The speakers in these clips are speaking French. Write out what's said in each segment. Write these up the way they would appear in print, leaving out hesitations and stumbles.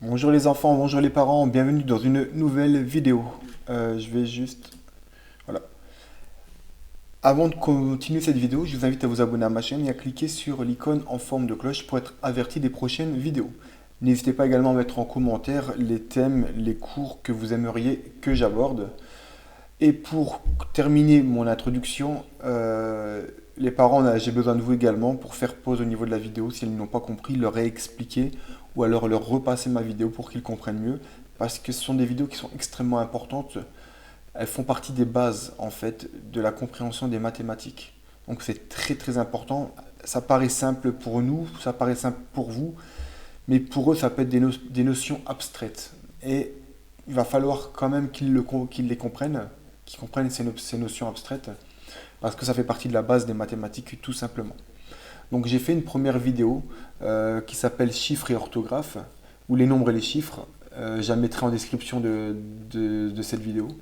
Bonjour les enfants, bonjour les parents, bienvenue dans une nouvelle vidéo. Je vais juste... Voilà. Avant de continuer cette vidéo, je vous invite à vous abonner à ma chaîne et à cliquer sur l'icône en forme de cloche pour être averti des prochaines vidéos. N'hésitez pas également à mettre en commentaire les thèmes, les cours que vous aimeriez que j'aborde. Et pour terminer mon introduction, les parents, j'ai besoin de vous également pour faire pause au niveau de la vidéo s'ils n'ont pas compris, leur réexpliquer ou alors leur repasser ma vidéo pour qu'ils comprennent mieux parce que ce sont des vidéos qui sont extrêmement importantes. Elles font partie des bases en fait de la compréhension des mathématiques. Donc c'est très très important. Ça paraît simple pour nous, ça paraît simple pour vous, mais pour eux ça peut être des notions abstraites. Et il va falloir quand même qu'ils les comprennent, qu'ils comprennent ces notions abstraites, parce que ça fait partie de la base des mathématiques tout simplement. Donc j'ai fait une première vidéo qui s'appelle Chiffres et orthographe, ou les nombres et les chiffres. Je la mettrai en description de cette vidéo. Il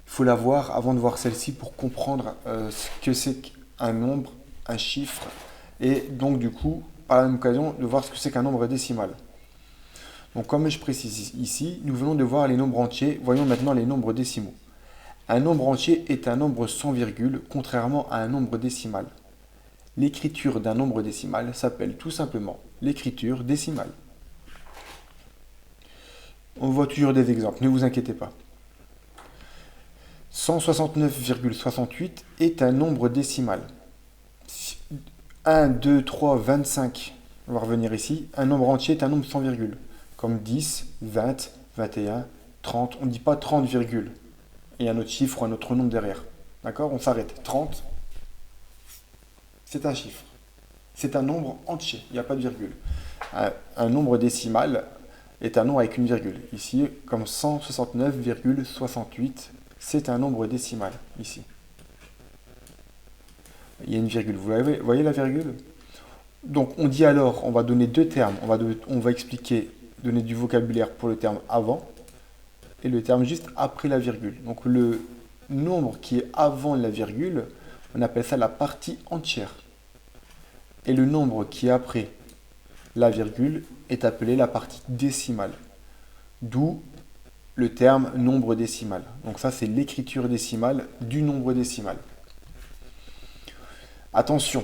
faut la voir avant de voir celle-ci pour comprendre ce que c'est qu'un nombre, un chiffre, et donc du coup, par la même occasion, de voir ce que c'est qu'un nombre décimal. Donc comme je précise ici, nous venons de voir les nombres entiers, voyons maintenant les nombres décimaux. Un nombre entier est un nombre sans virgule, contrairement à un nombre décimal. L'écriture d'un nombre décimal s'appelle tout simplement l'écriture décimale. On voit toujours des exemples, ne vous inquiétez pas. 169,68 est un nombre décimal. 1, 2, 3, 25, on va revenir ici. Un nombre entier est un nombre sans virgule, comme 10, 20, 21, 30. On ne dit pas 30 virgule. Et un autre chiffre ou un autre nombre derrière. D'accord? On s'arrête. 30, c'est un chiffre. C'est un nombre entier, il n'y a pas de virgule. Un nombre décimal est un nombre avec une virgule. Ici, comme 169,68, c'est un nombre décimal, ici. Il y a une virgule, vous voyez la virgule? Donc on dit alors, on va donner deux termes, on va expliquer, donner du vocabulaire pour le terme avant et le terme juste après la virgule. Donc le nombre qui est avant la virgule, on appelle ça la partie entière. Et le nombre qui est après la virgule est appelé la partie décimale. D'où le terme nombre décimal. Donc ça, c'est l'écriture décimale du nombre décimal. Attention,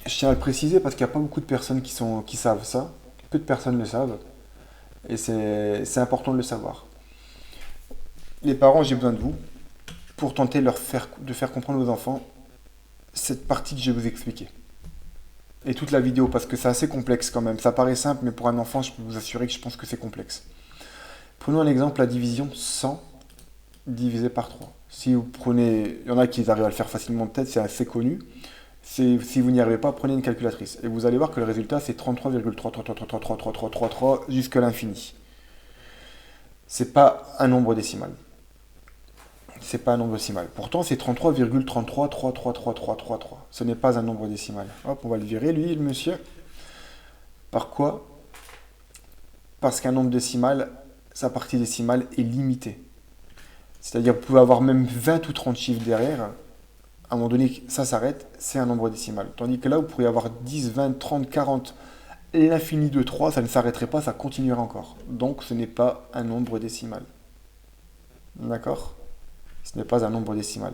je tiens à le préciser parce qu'il n'y a pas beaucoup de personnes qui savent ça. Peu de personnes le savent. Et c'est important de le savoir. Les parents, j'ai besoin de vous pour tenter de faire comprendre aux enfants cette partie que je vais vous expliquer. Et toute la vidéo, parce que c'est assez complexe quand même. Ça paraît simple, mais pour un enfant, je peux vous assurer que je pense que c'est complexe. Prenons un exemple, la division 100 divisé par 3. Si vous prenez, il y en a qui arrivent à le faire facilement de tête, c'est assez connu. Si vous n'y arrivez pas, prenez une calculatrice. Et vous allez voir que le résultat, c'est 33,333333333 jusqu'à l'infini. C'est pas un nombre décimal. C'est pas un nombre décimal. Pourtant, c'est 33,33333333. Ce n'est pas un nombre décimal. Hop, on va le virer, lui, le monsieur. Par quoi? Parce qu'un nombre décimal, sa partie décimale est limitée. C'est-à-dire, vous pouvez avoir même 20 ou 30 chiffres derrière. À un moment donné, ça s'arrête, c'est un nombre décimal. Tandis que là, vous pourriez avoir 10, 20, 30, 40, l'infini de 3, ça ne s'arrêterait pas, ça continuerait encore. Donc, ce n'est pas un nombre décimal. D'accord? Ce n'est pas un nombre décimal.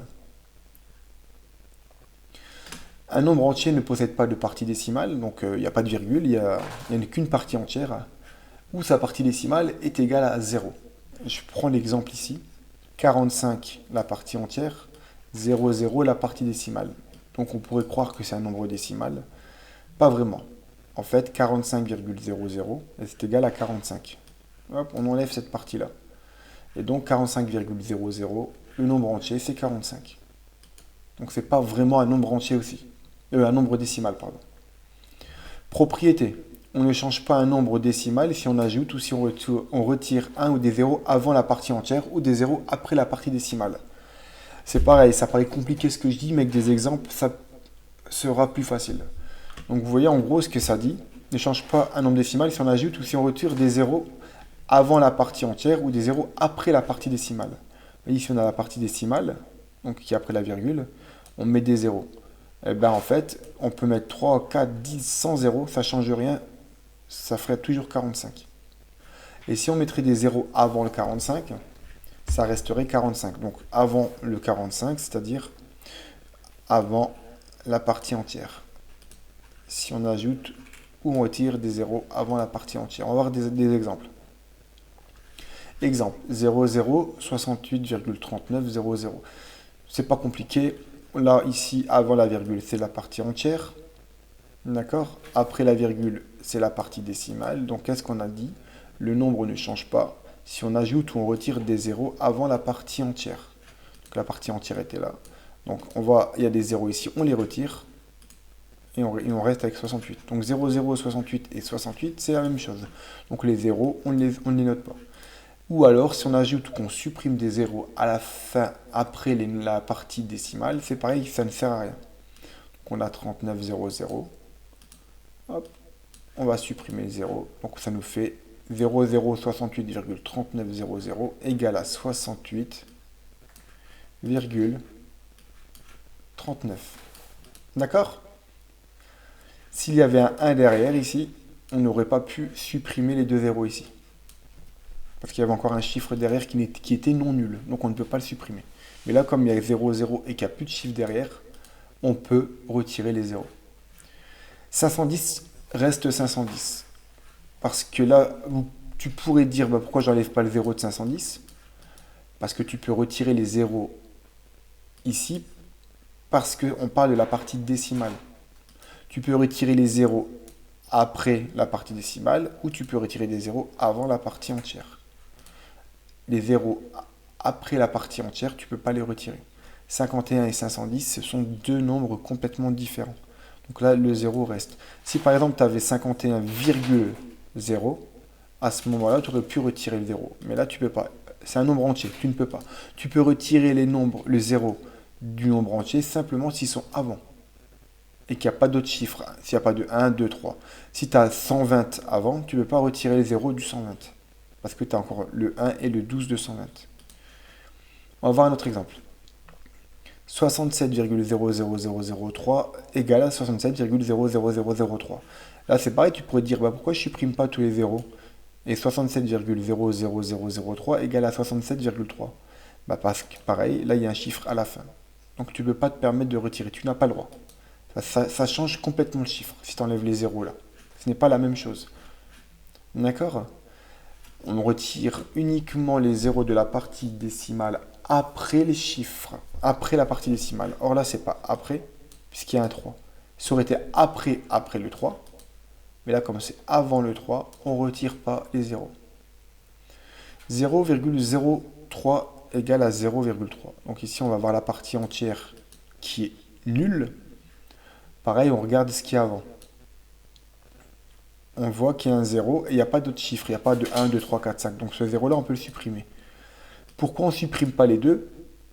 Un nombre entier ne possède pas de partie décimale, donc il n'y a pas de virgule, il n'y a qu'une partie entière, où sa partie décimale est égale à 0. Je prends l'exemple ici. 45 la partie entière, 0, 0 la partie décimale. Donc on pourrait croire que c'est un nombre décimal. Pas vraiment. En fait, 45,00 c'est égal à 45. Hop, on enlève cette partie-là. Et donc 45,00, le nombre entier, c'est 45. Donc c'est pas vraiment un nombre entier aussi. Un nombre décimal, pardon. Propriété. On ne change pas un nombre décimal si on ajoute ou si on retire un ou des zéros avant la partie entière ou des zéros après la partie décimale. C'est pareil, ça paraît compliqué ce que je dis, mais avec des exemples, ça sera plus facile. Donc vous voyez en gros ce que ça dit. Ne change pas un nombre décimal si on ajoute ou si on retire des zéros avant la partie entière ou des zéros après la partie décimale. Vous voyez, ici on a la partie décimale, donc qui est après la virgule, on met des zéros. Et bien en fait, on peut mettre 3, 4, 10 sans zéro, ça ne change rien, ça ferait toujours 45. Et si on mettrait des zéros avant le 45, ça resterait 45. Donc avant le 45, c'est-à-dire avant la partie entière. Si on ajoute ou on retire des zéros avant la partie entière. On va voir des exemples. Exemple, 00 68,3900. C'est pas compliqué. Là, ici, avant la virgule, c'est la partie entière. D'accord? Après la virgule, c'est la partie décimale. Donc, qu'est-ce qu'on a dit? Le nombre ne change pas si on ajoute ou on retire des zéros avant la partie entière. Donc, la partie entière était là. Donc, on voit, il y a des zéros ici, on les retire. Et on reste avec 68. Donc 00, 68 et 68, c'est la même chose. Donc les zéros, on ne les note pas. Ou alors, si on ajoute ou qu'on supprime des zéros à la fin, après la partie décimale, c'est pareil, ça ne sert à rien. Donc on a 39,00. Hop, on va supprimer les zéros. Donc ça nous fait 0068,3900 égale à 68,39. D'accord? S'il y avait un 1 derrière ici, on n'aurait pas pu supprimer les deux zéros ici. Parce qu'il y avait encore un chiffre derrière qui était non nul. Donc on ne peut pas le supprimer. Mais là, comme il y a 0, 0 et qu'il n'y a plus de chiffre derrière, on peut retirer les zéros. 510 reste 510. Parce que là, tu pourrais dire pourquoi j'enlève pas le 0 de 510. Parce que tu peux retirer les zéros ici. Parce qu'on parle de la partie décimale. Tu peux retirer les zéros après la partie décimale ou tu peux retirer des zéros avant la partie entière. Les zéros après la partie entière, tu ne peux pas les retirer. 51 et 510, ce sont deux nombres complètement différents. Donc là, le 0 reste. Si par exemple, tu avais 51,0, à ce moment-là, tu aurais pu retirer le 0. Mais là, tu ne peux pas. C'est un nombre entier, tu ne peux pas. Tu peux retirer les nombres, le 0 du nombre entier simplement s'ils sont avant. Et qu'il n'y a pas d'autres chiffres. S'il n'y a pas de 1, 2, 3. Si tu as 120 avant, tu ne peux pas retirer les 0 du 120. Parce que tu as encore le 1 et le 12 de 120. On va voir un autre exemple. 67,00003 égale à 67,00003. Là, c'est pareil, tu pourrais dire pourquoi je ne supprime pas tous les zéros et 67,00003 égale à 67,3. Parce que pareil, là, il y a un chiffre à la fin. Donc, tu ne peux pas te permettre de retirer. Tu n'as pas le droit. Ça change complètement le chiffre si tu enlèves les zéros là. Ce n'est pas la même chose. D'accord? On retire uniquement les zéros de la partie décimale après les chiffres, après la partie décimale. Or là, c'est pas après, puisqu'il y a un 3. Ça aurait été après le 3. Mais là, comme c'est avant le 3, on ne retire pas les zéros. 0,03 égale à 0,3. Donc ici, on va voir la partie entière qui est nulle. Pareil, on regarde ce qu'il y a avant. On voit qu'il y a un 0 et il n'y a pas d'autres chiffres. Il n'y a pas de 1, 2, 3, 4, 5. Donc ce 0-là, on peut le supprimer. Pourquoi on ne supprime pas les deux?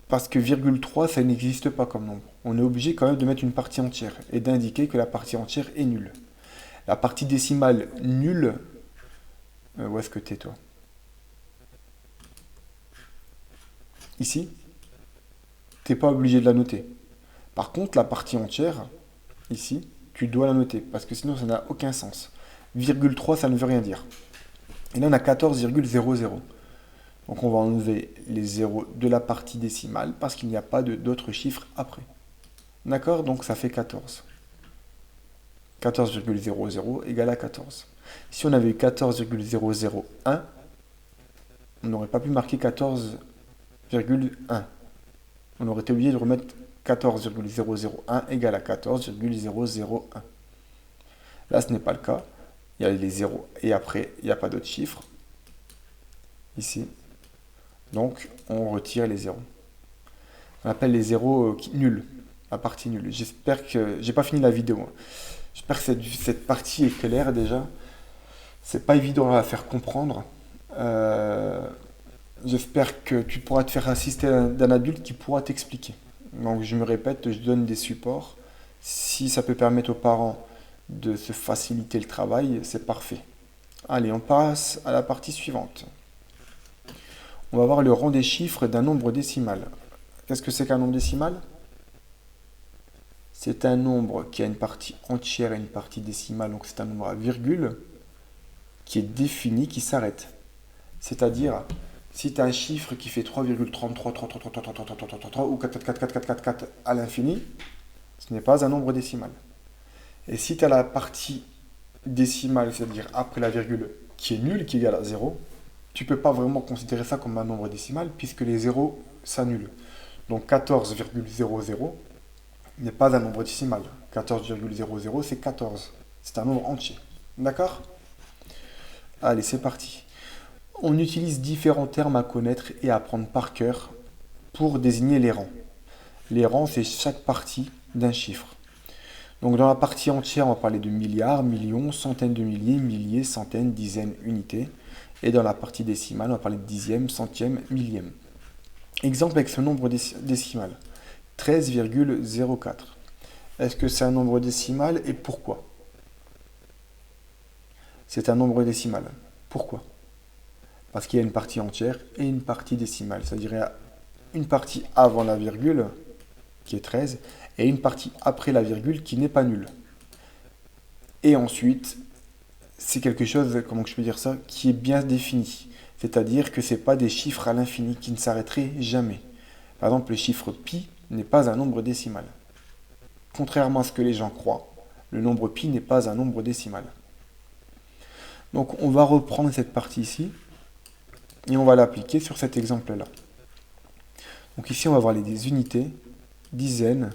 Parce que 0,3, ça n'existe pas comme nombre. On est obligé quand même de mettre une partie entière et d'indiquer que la partie entière est nulle. La partie décimale nulle, où est-ce que tu es toi? Ici, tu n'es pas obligé de la noter. Par contre, la partie entière, ici, tu dois la noter, parce que sinon ça n'a aucun sens. 0,3, ça ne veut rien dire. Et là, on a 14,00. Donc on va enlever les zéros de la partie décimale, parce qu'il n'y a pas d'autres chiffres après. D'accord? Donc ça fait 14. 14,00 égale à 14. Si on avait eu 14,001, on n'aurait pas pu marquer 14,1. On aurait été obligé de remettre 14,001 égale à 14,001. Là, ce n'est pas le cas. Il y a les zéros et après, il n'y a pas d'autres chiffres. Ici. Donc, on retire les zéros. On appelle les zéros nuls. La partie nulle. J'espère que... J'ai pas fini la vidéo. J'espère que cette partie est claire déjà. C'est pas évident à faire comprendre. J'espère que tu pourras te faire assister d'un adulte qui pourra t'expliquer. Donc je me répète, je donne des supports. Si ça peut permettre aux parents de se faciliter le travail, c'est parfait. Allez, on passe à la partie suivante. On va voir le rang des chiffres d'un nombre décimal. Qu'est-ce que c'est qu'un nombre décimal? C'est un nombre qui a une partie entière et une partie décimale, donc c'est un nombre à virgule qui est défini, qui s'arrête. C'est-à-dire, si tu as un chiffre qui fait 3,33 ou 4 à l'infini, ce n'est pas un nombre décimal. Et si tu as la partie décimale, c'est-à-dire après la virgule, qui est nulle, qui est égale à 0, tu ne peux pas vraiment considérer ça comme un nombre décimal puisque les zéros s'annulent. Donc 14,00 n'est pas un nombre décimal. 14,00 c'est 14. C'est un nombre entier. D'accord? Allez, c'est parti. On utilise différents termes à connaître et à apprendre par cœur pour désigner les rangs. Les rangs, c'est chaque partie d'un chiffre. Donc dans la partie entière, on va parler de milliards, millions, centaines de milliers, milliers, centaines, dizaines, unités. Et dans la partie décimale, on va parler de dixième, centième, millième. Exemple avec ce nombre décimal. 13,04. Est-ce que c'est un nombre décimal et pourquoi? C'est un nombre décimal. Pourquoi? Parce qu'il y a une partie entière et une partie décimale. C'est-à-dire qu'il y a une partie avant la virgule, qui est 13, et une partie après la virgule qui n'est pas nulle. Et ensuite, c'est quelque chose, comment je peux dire ça, qui est bien défini. C'est-à-dire que ce n'est pas des chiffres à l'infini qui ne s'arrêteraient jamais. Par exemple, le chiffre pi n'est pas un nombre décimal. Contrairement à ce que les gens croient, le nombre pi n'est pas un nombre décimal. Donc on va reprendre cette partie ici et on va l'appliquer sur cet exemple-là. Donc ici on va voir les unités, dizaines,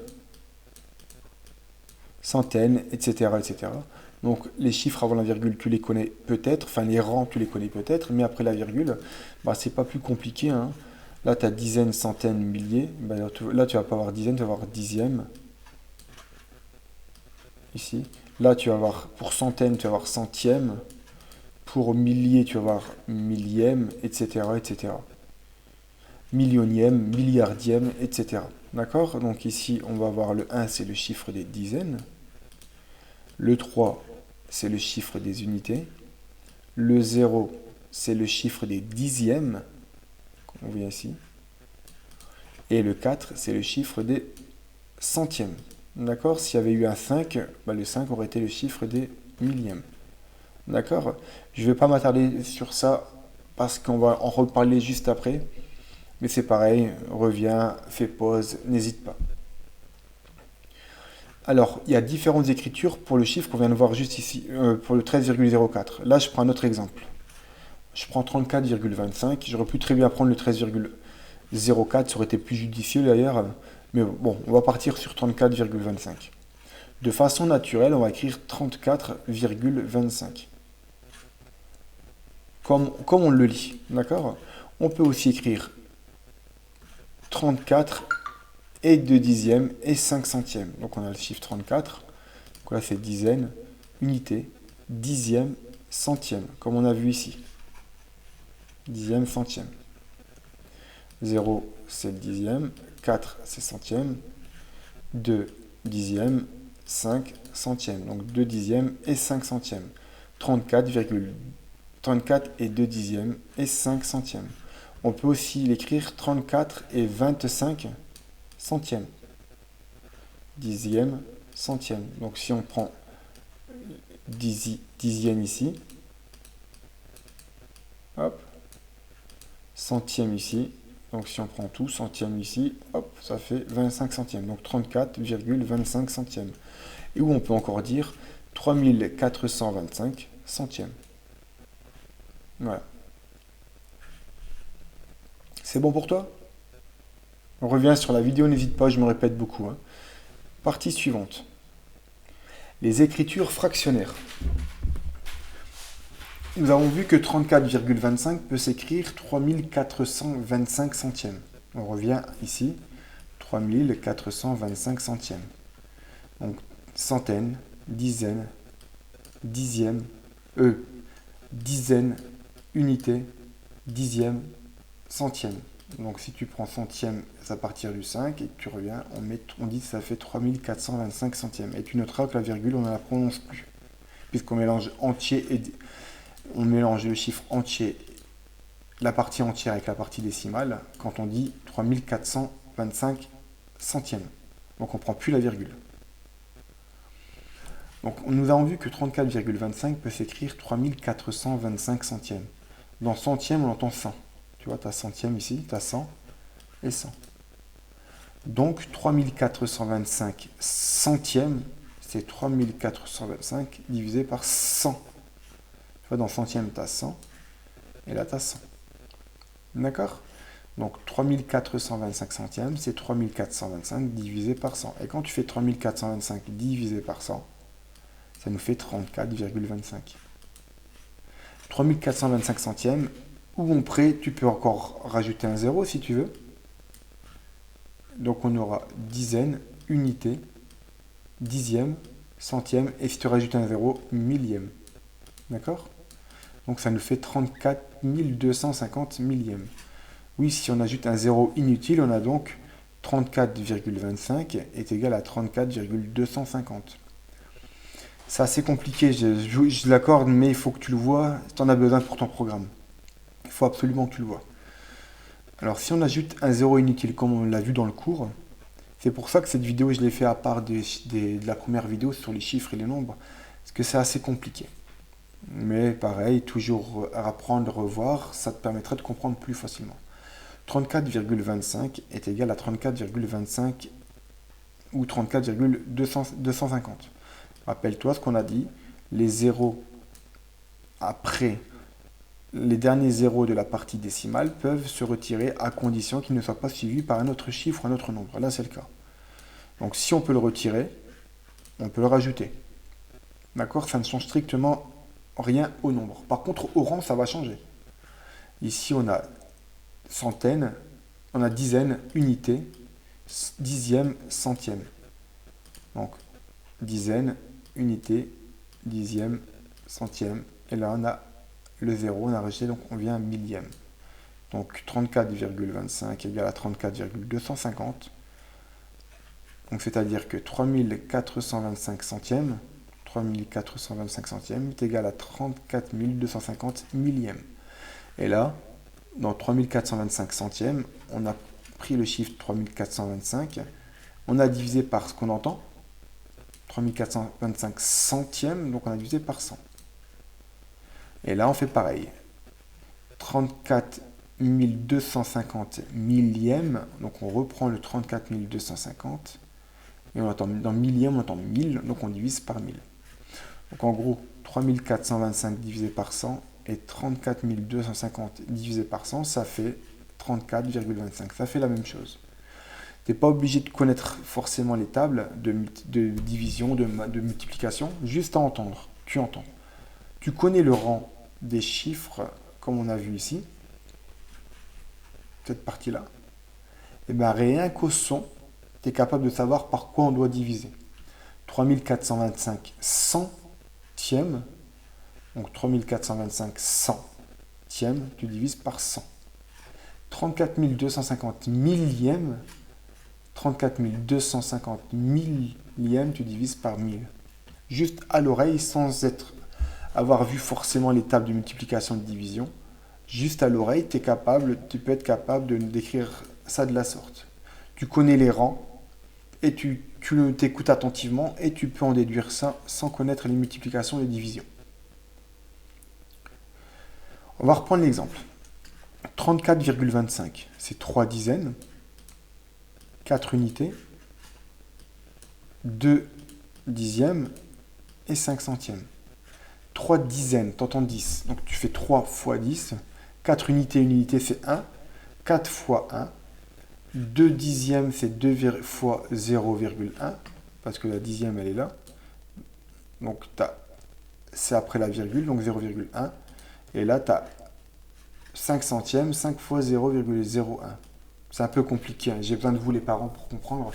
centaines, etc., etc. Donc les chiffres avant la virgule, tu les connais peut-être, enfin les rangs, tu les connais peut-être, mais après la virgule, bah, c'est pas plus compliqué, hein. Là, tu as dizaines, centaines, milliers. Bah, là, tu vas pas avoir dizaines, tu vas avoir dixième. Ici. Là, tu vas avoir, pour centaines, tu vas avoir centième. Pour milliers, tu vas avoir millième, etc., etc. Millionième, milliardième, etc. D'accord? Donc ici, on va avoir le 1, c'est le chiffre des dizaines. Le 3, c'est le chiffre des unités. Le 0, c'est le chiffre des dixièmes. On voit ici. Et le 4, c'est le chiffre des centièmes. D'accord? S'il y avait eu un 5, bah le 5 aurait été le chiffre des millièmes. D'accord? Je ne vais pas m'attarder sur ça parce qu'on va en reparler juste après. Mais c'est pareil, reviens, fais pause, n'hésite pas. Alors, il y a différentes écritures pour le chiffre qu'on vient de voir juste ici, pour le 13,04. Là, je prends un autre exemple. Je prends 34,25. J'aurais pu très bien prendre le 13,04, ça aurait été plus judicieux d'ailleurs. Mais bon, on va partir sur 34,25. De façon naturelle, on va écrire 34,25. Comme on le lit, d'accord? On peut aussi écrire 34 et 2 dixièmes et 5 centièmes. Donc on a le chiffre 34. Donc là, c'est dizaines, unités, dixième, centième, comme on a vu ici. Dixième, centième. 0, c'est le dixième. 4, c'est centième. 2 dixièmes, 5 centièmes. Donc 2 dixièmes et 5 centièmes. 34 et 2 dixièmes et 5 centièmes. On peut aussi l'écrire 34 et 25 centièmes. Dixième, centième. Donc si on prend dixième ici, hop, centième ici, donc si on prend tout, centième ici, hop, ça fait 25 centièmes. Donc 34,25 centièmes. Et où on peut encore dire 3425 centièmes. Voilà. C'est bon pour toi? On revient sur la vidéo, n'hésite pas, je me répète beaucoup, hein. Partie suivante. Les écritures fractionnaires. Nous avons vu que 34,25 peut s'écrire 3425 centièmes. On revient ici, 3425 centièmes. Donc centaines, dizaines, dixièmes, dizaines, unités, dixièmes, centièmes. Donc si tu prends centième à partir du 5 et que tu reviens, on dit que ça fait 3425 centièmes. Et tu noteras que la virgule, on ne la prononce plus. Puisqu'on mélange entier et on mélange le chiffre entier, la partie entière avec la partie décimale, quand on dit 3425 centièmes. Donc on ne prend plus la virgule. Donc nous avons vu que 34,25 peut s'écrire 3425 centièmes. Dans centième, on entend 100. Tu vois, tu as centième ici, tu as 100 et 100. Donc 3425 centièmes, c'est 3425 divisé par 100. Tu vois, dans centième, tu as 100 et là, tu as 100. D'accord? Donc 3425 centièmes, c'est 3425 divisé par 100. Et quand tu fais 3425 divisé par 100, ça nous fait 34,25. 3425 centièmes, où on près, tu peux encore rajouter un zéro si tu veux. Donc on aura dizaine, unité, dixième, centième, et si tu rajoutes un zéro, millième. D'accord? Donc ça nous fait 34 250 millièmes. Oui, si on ajoute un zéro inutile, on a donc 34,25 est égal à 34,250. C'est assez compliqué, je l'accorde, mais il faut que tu le vois, tu en as besoin pour ton programme. Il faut absolument que tu le vois. Alors si on ajoute un zéro inutile, comme on l'a vu dans le cours, c'est pour ça que cette vidéo, je l'ai fait à part de la première vidéo sur les chiffres et les nombres, parce que c'est assez compliqué. Mais pareil, toujours à apprendre, revoir, ça te permettrait de comprendre plus facilement. 34,25 est égal à 34,25 ou 34,250. Rappelle-toi ce qu'on a dit, les zéros après les derniers zéros de la partie décimale peuvent se retirer à condition qu'ils ne soient pas suivis par un autre chiffre ou un autre nombre. Là, c'est le cas. Donc si on peut le retirer, on peut le rajouter. D'accord? Ça ne change strictement rien au nombre. Par contre, au rang, ça va changer. Ici, on a centaines, on a dizaines, unités, dixième, centième. Donc, dizaine, unité, dixième, centième. Et là, on a le zéro, on a rejeté, donc on vient à millième. Donc 34,25 égale à 34,250. Donc c'est-à-dire que 3425 centièmes, 3425 centièmes est égal à 34 250 millièmes. Et là, dans 3425 centièmes, on a pris le chiffre 3425, on a divisé par ce qu'on entend, 3425 centièmes, donc on a divisé par 100. Et là, on fait pareil. 34 250 millièmes, donc on reprend le 34 250, et on entend, dans millième, on entend 1000, donc on divise par 1000. Donc en gros, 3425 divisé par 100 et 34 250 divisé par 100, ça fait 34,25. Ça fait la même chose. Tu n'es pas obligé de connaître forcément les tables de division, de multiplication, juste à entendre. Tu entends. Tu connais le rang des chiffres, comme on a vu ici, cette partie-là. Et bien rien qu'au son, tu es capable de savoir par quoi on doit diviser. 3425 centièmes, donc 3425 centièmes, tu divises par 100. 34 250 millièmes, 34 250 millièmes, tu divises par 1000. Juste à l'oreille, sans avoir vu forcément les tables de multiplication et de division. Juste à l'oreille, tu peux être capable de décrire ça de la sorte. Tu connais les rangs et tu t'écoutes attentivement et tu peux en déduire ça sans connaître les multiplications et les divisions. On va reprendre l'exemple. 34,25, c'est 3 dizaines, 4 unités, 2 dixièmes et 5 centièmes. 3 dizaines, t'entends 10, donc tu fais 3 fois 10, 4 unités, une unité c'est 1, 4 fois 1, 2 dixièmes c'est 2 fois 0,1, parce que la dixième elle est là, donc c'est après la virgule, donc 0,1, et là tu as 5 centièmes, 5 fois 0,01. C'est un peu compliqué, hein. J'ai besoin de vous les parents pour comprendre.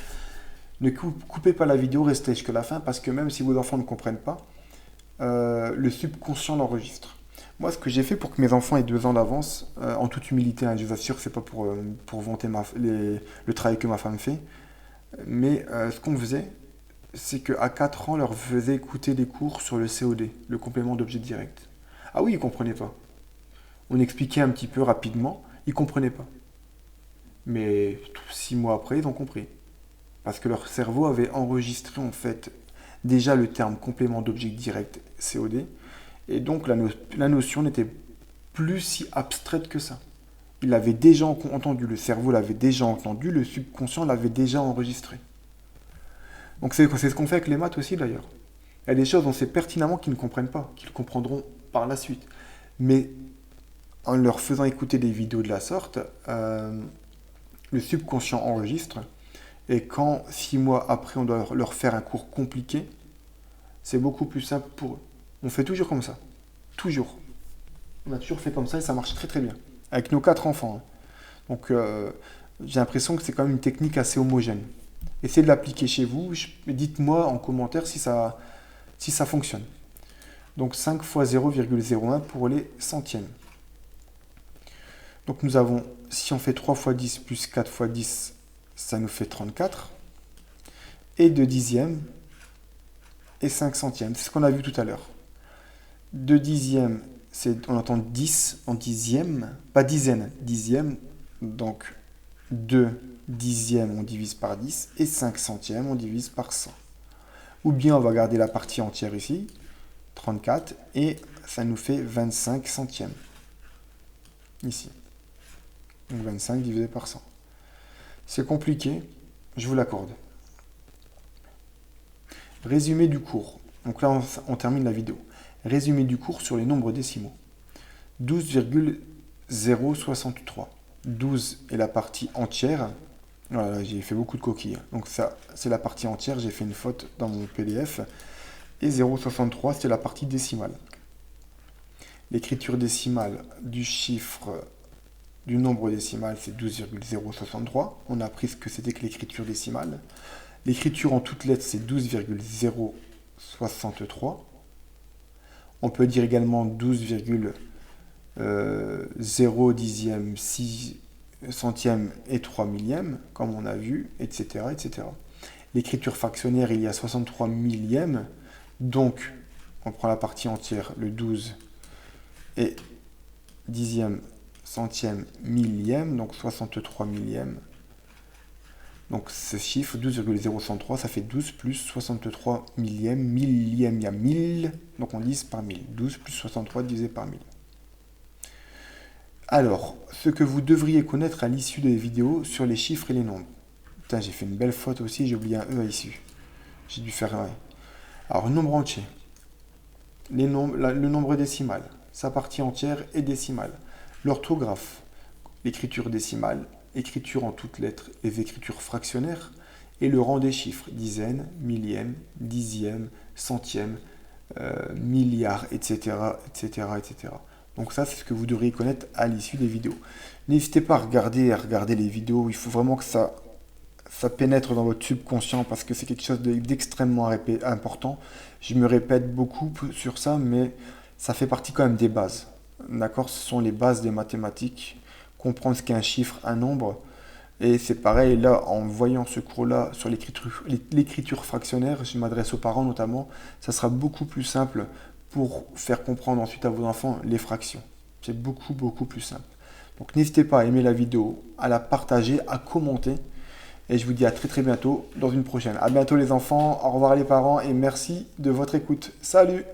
Ne coupez pas la vidéo, restez jusqu'à la fin, parce que même si vos enfants ne comprennent pas, le subconscient l'enregistre. Moi, ce que j'ai fait pour que mes enfants aient 2 ans d'avance, en toute humilité, hein, je vous assure, c'est pas pour vanter le travail que ma femme fait, mais ce qu'on faisait, c'est qu'à 4 ans, on leur faisait écouter des cours sur le COD, le complément d'objet direct. Ah oui, ils ne comprenaient pas. On expliquait un petit peu rapidement, ils ne comprenaient pas. Mais 6 mois après, ils ont compris. Parce que leur cerveau avait enregistré en fait déjà le terme complément d'objet direct COD, et donc la notion n'était plus si abstraite que ça. Il l'avait déjà entendu, le cerveau l'avait déjà entendu, le subconscient l'avait déjà enregistré. Donc c'est ce qu'on fait avec les maths aussi d'ailleurs. Il y a des choses, on sait pertinemment qu'ils ne comprennent pas, qu'ils comprendront par la suite. Mais en leur faisant écouter des vidéos de la sorte, le subconscient enregistre. Et quand 6 mois après, on doit leur faire un cours compliqué, c'est beaucoup plus simple pour eux. On fait toujours comme ça. Toujours. On a toujours fait comme ça et ça marche très très bien. Avec nos 4 enfants. Donc j'ai l'impression que c'est quand même une technique assez homogène. Essayez de l'appliquer chez vous. Dites-moi en commentaire si ça fonctionne. Donc 5 fois 0,01 pour les centièmes. Donc nous avons, si on fait 3 fois 10 plus 4 fois 10, ça nous fait 34. Et 2 dixièmes et 5 centièmes. C'est ce qu'on a vu tout à l'heure. 2 dixièmes, on entend 10 en dixième, pas dizaine, dixième. Donc 2 dixièmes, on divise par 10. Et 5 centièmes, on divise par 100. Ou bien on va garder la partie entière ici, 34, et ça nous fait 25 centièmes. Ici. Donc 25 divisé par 100. C'est compliqué, je vous l'accorde. Résumé du cours. Donc là, on termine la vidéo. Résumé du cours sur les nombres décimaux. 12,063. 12 est la partie entière. Voilà, j'ai fait beaucoup de coquilles. Donc ça, c'est la partie entière. J'ai fait une faute dans mon PDF. Et 0,63, c'est la partie décimale. L'écriture décimale du chiffre du nombre décimal, c'est 12,063. On a appris ce que c'était que l'écriture décimale. L'écriture en toutes lettres, c'est 12,063. On peut dire également 12,0 dixième, 6 centièmes et 3 millièmes, comme on a vu, etc. etc. L'écriture fractionnaire, il y a 63 millièmes. Donc, on prend la partie entière, le 12 et dixième, centième, millième, donc 63 millièmes. Donc ce chiffre, 12,063, ça fait 12 plus 63 millièmes. Millième, il y a 1000, donc on divise par 1000. 12 plus 63 divisé par 1000. Alors, ce que vous devriez connaître à l'issue des vidéos sur les chiffres et les nombres. Putain, j'ai fait une belle faute aussi, j'ai oublié un E à l'issue. J'ai dû faire un. Alors, nombre entier. Le nombre décimal. Sa partie entière est décimale. L'orthographe. L'écriture décimale. Écriture en toutes lettres, les écritures fractionnaires, et le rang des chiffres, dizaines, millième, dixième, centième, milliard, etc., etc., etc. Donc ça, c'est ce que vous devriez connaître à l'issue des vidéos. N'hésitez pas à regarder les vidéos, il faut vraiment que ça pénètre dans votre subconscient, parce que c'est quelque chose d'extrêmement important. Je me répète beaucoup sur ça, mais ça fait partie quand même des bases. D'accord? Ce sont les bases des mathématiques. Comprendre ce qu'est un chiffre, un nombre. Et c'est pareil, là, en voyant ce cours-là sur l'écriture fractionnaire, je m'adresse aux parents notamment, ça sera beaucoup plus simple pour faire comprendre ensuite à vos enfants les fractions. C'est beaucoup, beaucoup plus simple. Donc n'hésitez pas à aimer la vidéo, à la partager, à commenter. Et je vous dis à très très bientôt dans une prochaine. À bientôt les enfants, au revoir les parents et merci de votre écoute. Salut!